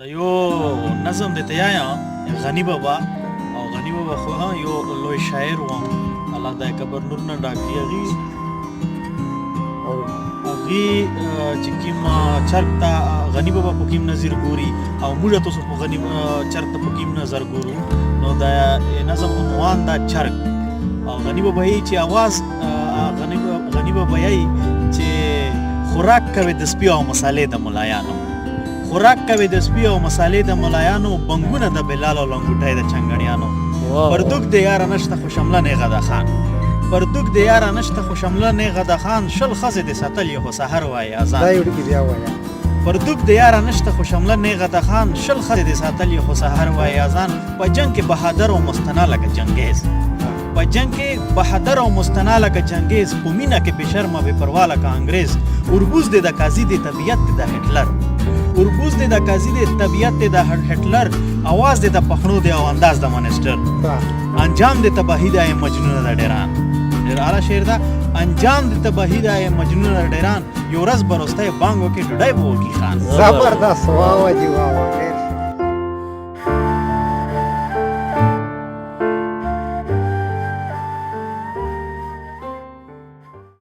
د یو نظم د تیایا غنی بابا او غنی بابا خو ها یو لوی شاعر و الله د کبر نور نه ډاکی اغي چې کیم چرتا غنی بابا په کیم نظر ګوري او موږ تاسو په غنی چرتا په کیم نظر ګورو نو دا نظم عنوان دا چرګ او غنی بابا یې چې आवाज غنی بابا یې چې خوراک کوي د سپي او مصالې د ملایانو خوراک کوي د سپي او مصالې د ملایانو بنګونه د بلال او لنګوټای د چنګړیانو پردوک د یار نشته خوشمله نه غدا خان پردوک د یار نشته خوشمله نه غدا خان شل خزه د ساتل یو سحر وای اذان دا یو ډکی بیا وایا پردوک د یار نشته خوشمله نه غدا خان شل خزه د ساتل یو سحر وای اذان په جنگ کې بهادر او مستنا لکه جنگیز په جنگ کې بهادر او مستنا لکه جنگیز په مینا کې بشرمه به پروا لکه انګريز اوربوز د قاضي د طبيعت د هټلر اوربوز د قاضي د طبيعت د هټلر आवाज د پخنو د او انداز د منسټر انجام د تباہی د مجنون د ډیران ډیر اعلی شعر دا انجام د تباہی د مجنون د ډیران یو ورځ برسته بانګو کې ډډای بو کی خان زبردست واو دی واو